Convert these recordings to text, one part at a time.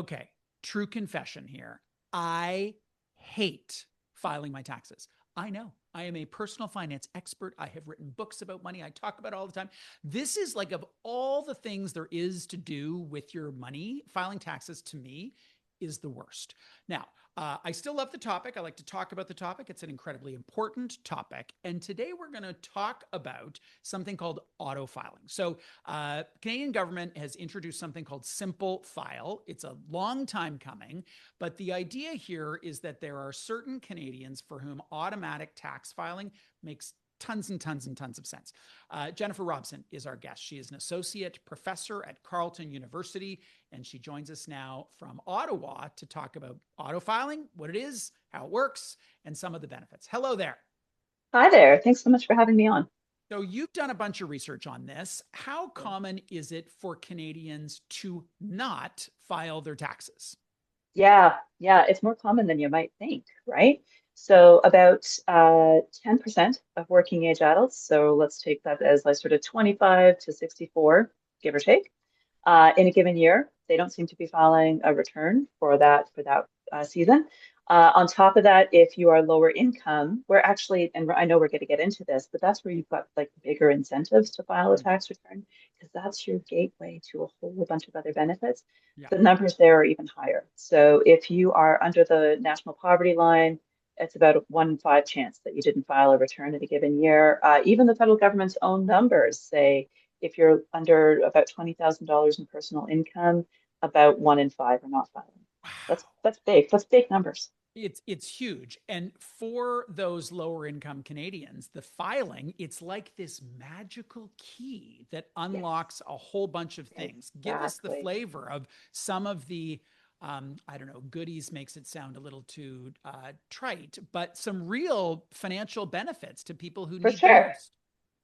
Okay, true confession here. I hate filing my taxes. I know. I am a personal finance expert. I have written books about money. I talk about it all the time. This is like, of all the things there is to do with your money, filing taxes to me is the worst. Now, I still love the topic. I like to talk about the topic. It's an incredibly important topic. And today we're going to talk about something called auto filing. So, Canadian government has introduced something called SimpleFile. It's a long time coming, but the idea here is that there are certain Canadians for whom automatic tax filing makes tons and tons and tons of sense. Jennifer Robson is our guest. She is an associate professor at Carleton University, and she joins us now from Ottawa to talk about auto filing, what it is, how it works, and some of the benefits. Hello there. Hi there. Thanks so much for having me on. So you've done a bunch of research on this. How Yeah. common is it for Canadians to not file their taxes? Yeah, it's more common than you might think, right? So about 10% of working age adults, so let's take that as like sort of 25 to 64, give or take, in a given year, they don't seem to be filing a return for that season. On top of that, if you are lower income, we're actually, and I know we're going to get into this, but that's where you've got like bigger incentives to file a Mm, tax return because that's your gateway to a whole bunch of other benefits. yeah. The numbers there are even higher. So if you are under the national poverty line, it's about a 1 in 5 chance that you didn't file a return in a given year. Even the federal government's own numbers say if you're under about $20,000 in personal income, about 1 in 5 are not filing. That's Wow. that's big. That's big numbers. It's huge. And for those lower income Canadians, the filing, it's like this magical key that Yes, unlocks a whole bunch of things. Give us the exactly. flavor of some of the I don't know, goodies makes it sound a little too trite, but some real financial benefits to people who For need the sure. most.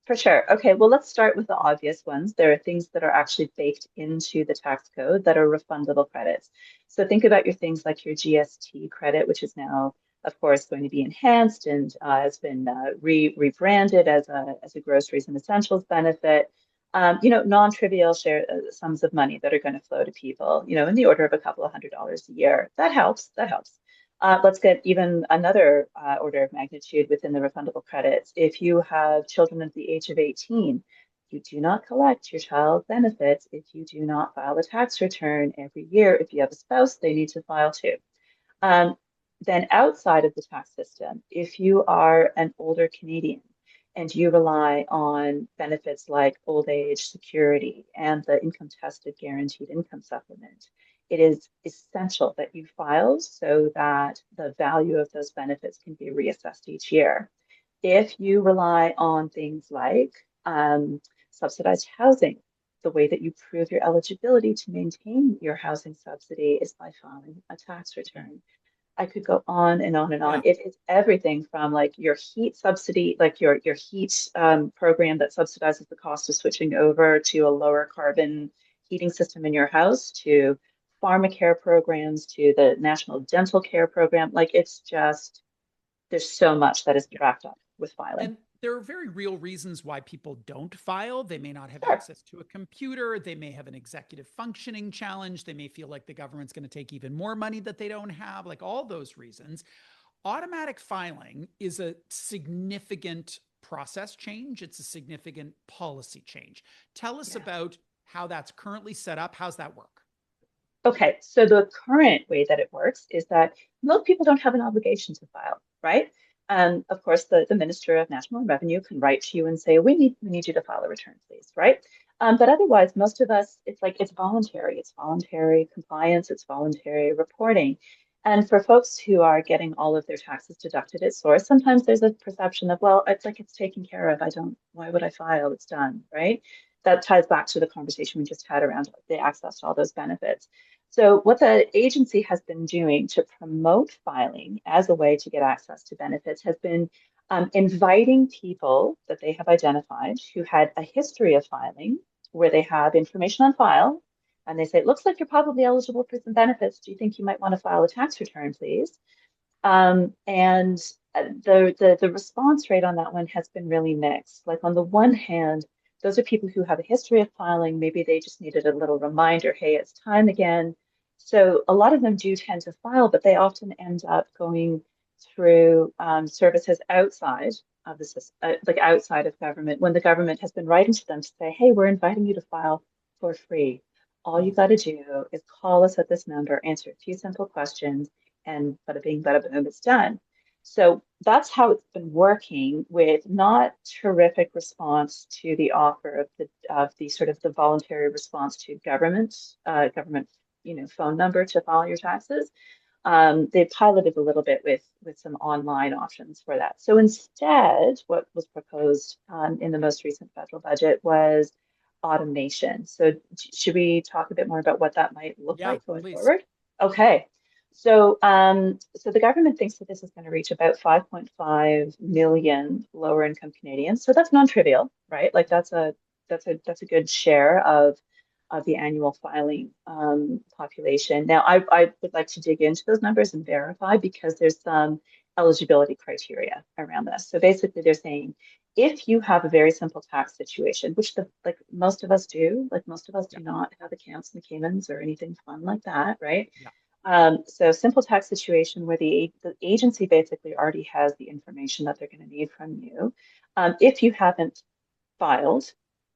For sure. Okay, well, let's start with the obvious ones. There are things that are actually baked into the tax code that are refundable credits. So think about your things like your GST credit, which is now, of course, going to be enhanced and has been rebranded as a groceries and essentials benefit. Non-trivial share sums of money that are going to flow to people, in the order of a couple of $100s a year. That helps. That helps. Let's get even another order of magnitude within the refundable credits. If you have children at the age of 18, you do not collect your child benefits if you do not file a tax return every year. If you have a spouse, they need to file too. Um, then outside of the tax system, if you are an older Canadian and you rely on benefits like old age security and the income tested guaranteed income supplement, it is essential that you file so that the value of those benefits can be reassessed each year. If you rely on things like subsidized housing, the way that you prove your eligibility to maintain your housing subsidy is by filing a tax Okay. return. I could go on and on and on. Yeah. It is everything from like your heat subsidy, like your heat program that subsidizes the cost of switching over to a lower carbon heating system in your house, to pharmacare programs, to the National Dental Care Program. Like it's just, there's so much that is Yeah. wrapped up with filing. And there are very real reasons why people don't file. They may not have Sure. access to a computer. They may have an executive functioning challenge. They may feel like the government's going to take even more money that they don't have, like all those reasons. Automatic filing is a significant process change, it's a significant policy change. Tell us Yeah. about how that's currently set up. How's that work? Okay, so the current way that it works is that most people don't have an obligation to file, right? Of course, the Minister of National Revenue can write to you and say, we need you to file a return, please, right? But otherwise, most of us, it's like it's voluntary. It's voluntary compliance, it's voluntary reporting. And for folks who are getting all of their taxes deducted at source, sometimes there's a perception of, well, it's like it's taken care of. Why would I file? It's done, right? That ties back to the conversation we just had around the access to all those benefits. So, what the agency has been doing to promote filing as a way to get access to benefits has been inviting people that they have identified who had a history of filing, where they have information on file, and they say, it looks like you're probably eligible for some benefits. Do you think you might want to file a tax return, please? And the response rate on that one has been really mixed. Like on the one hand, those are people who have a history of filing. Maybe they just needed a little reminder, hey, it's time again So a lot of them do tend to file, but they often end up going through services outside of the system, like outside of government, when the government has been writing to them to say, hey, we're inviting you to file for free. All you Oh, got to do is call us at this number, answer a few simple questions, and bada bing, bada boom, it's done. So that's how it's been working, with not terrific response to the offer of the sort of the voluntary response to government phone number to file your taxes. They piloted a little bit with some online options for that. So instead, what was proposed in the most recent federal budget was automation. So should we talk a bit more about what that might look yeah, like going please. forward? Okay. So the government thinks that this is going to reach about 5.5 million lower income Canadians. So that's non-trivial, right? Like that's a good share of the annual filing population. Now, I would like to dig into those numbers and verify, because there's some eligibility criteria around this. So basically, they're saying if you have a very simple tax situation, which like most of us do, like most of us Yeah, do not have accounts in the Caymans or anything fun like that, right? yeah. So simple tax situation where the agency basically already has the information that they're going to need from you. If you haven't filed,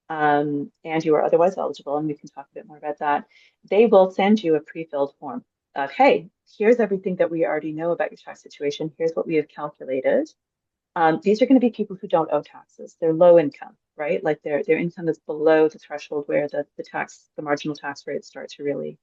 and you are otherwise eligible, and we can talk a bit more about that, they will send you a pre-filled form of, hey, here's everything that we already know about your tax situation. Here's what we have calculated. These are going to be people who don't owe taxes. They're low income, right? Like their income is below the threshold where the marginal tax rates start to really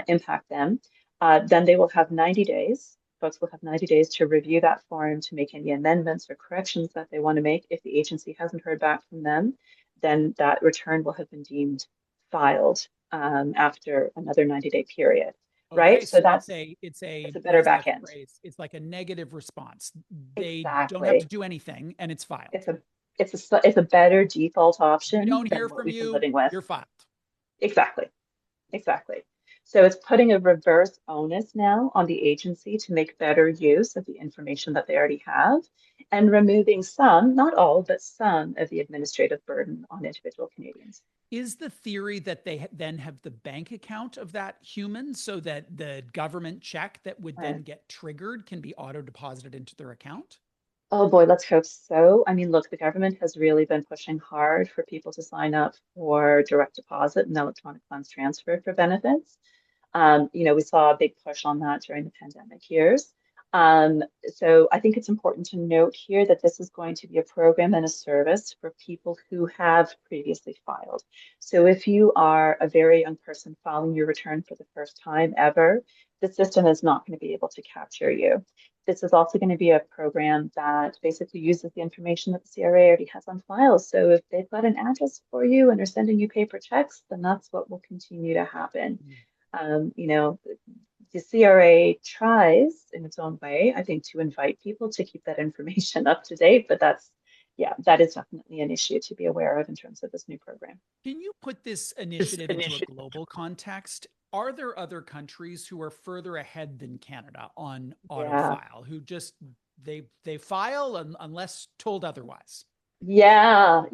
impact them. Then they will have 90 days. Folks will have 90 days to review that form, to make any amendments or corrections that they want to make. If the agency hasn't heard back from them, then that return will have been deemed filed after another 90-day period, right? Okay, So so that it's a it's a what better is that back end. phrase? It's like a negative response. They don't have to Exactly. do anything, and it's It's filed. a it's a better default We option don't than hear what from we've been you, living with. you're filed. Exactly. Exactly. So it's putting a reverse onus now on the agency to make better use of the information that they already have, and removing some, not all, but some of the administrative burden on individual Canadians. Is the theory that they then have the bank account of that human so that the government check that would Uh, then get triggered can be auto deposited into their account? oh boy, let's hope so. I mean, look, the government has really been pushing hard for people to sign up for direct deposit and electronic funds transfer for benefits. We saw a big push on that during the pandemic years. So I think it's important to note here that this is going to be a program and a service for people who have previously filed. So if you are a very young person filing your return for the first time ever, the system is not going to be able to capture you. This is also going to be a program that basically uses the information that the CRA already has on file. So if they've got an address for you and are sending you paper checks, then that's what will continue to happen. Mm. Um, you know, the CRA tries in its own way, I think, to invite people to keep that information up to date, but yeah, that is definitely an issue to be aware of in terms of this new program. Can you put this This initiative into a initiative. global context? Are there other countries who are further ahead than Canada on Yeah. autofile, who just they file unless told otherwise? Yeah.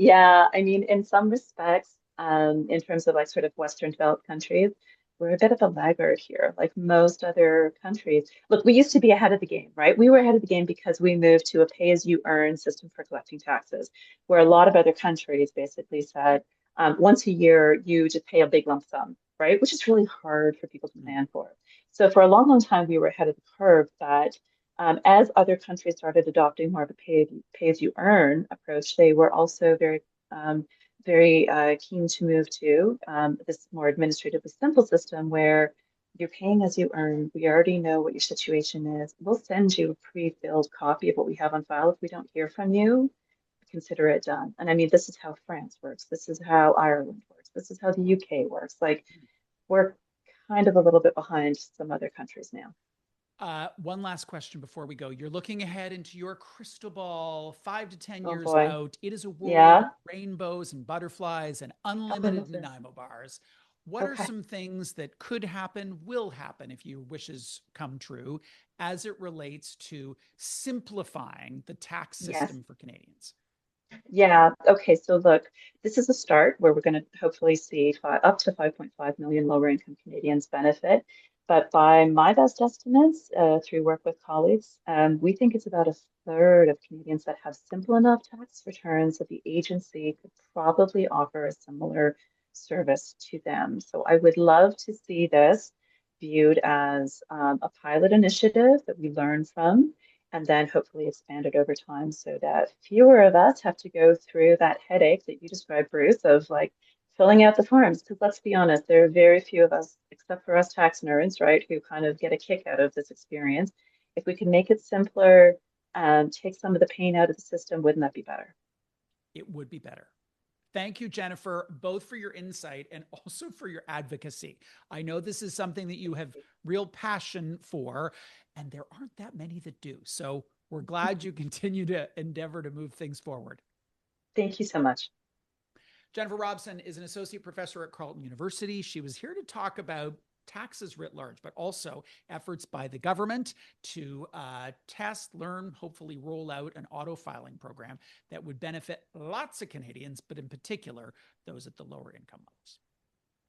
I mean, in some respects, in terms of like sort of Western developed countries, we're a bit of a laggard here, like most other countries. Look, we used to be ahead of the game, right? We were ahead of the game because we moved to a pay-as-you-earn system for collecting taxes, where a lot of other countries basically said, once a year, you just pay a big lump sum, right? Which is really hard for people to Mm. plan for. So for a long, long time, we were ahead of the curve, but as other countries started adopting more of a pay as you earn approach, they were also very keen to move to this more administratively simple system where you're paying as you earn. We already know what your situation is. We'll send you a pre-filled copy of what we have on file. If we don't hear from you, consider it done. And I mean, this is how France works. This is how Ireland works. This is how the UK works. Like, we're kind of a little bit behind some other countries now. One last question before we go. You're looking ahead into your crystal ball, 5 to 10 Oh years boy. out. It is a world of Yeah. rainbows and butterflies and Oh, I unlimited love this. Nanaimo bars. What are Okay. some things that could happen, will happen if your wishes come true, as it relates to simplifying the tax Yes. system for Canadians? Yeah. Okay. So look, this is a start where we're going to hopefully see up to 5.5 million lower income Canadians benefit. But by my best estimates, through work with colleagues, we think it's about a third of Canadians that have simple enough tax returns that the agency could probably offer a similar service to them. So I would love to see this viewed as a pilot initiative that we learn from, and then hopefully expanded over time so that fewer of us have to go through that headache that you described, Bruce, of like filling out the forms. Because let's be honest, there are very few of us, except for us tax nerds, right, who kind of get a kick out of this experience. If we can make it simpler, take some of the pain out of the system, wouldn't that be better? It would be better. Thank you, Jennifer, both for your insight and also for your advocacy. I know this is something that you have real passion for, and there aren't that many that do. So we're glad you continue to endeavor to move things forward. Thank you so much. Jennifer Robson is an associate professor at Carleton University. She was here to talk about taxes writ large, but also efforts by the government to test, learn, hopefully roll out an auto filing program that would benefit lots of Canadians, but in particular, those at the lower income levels.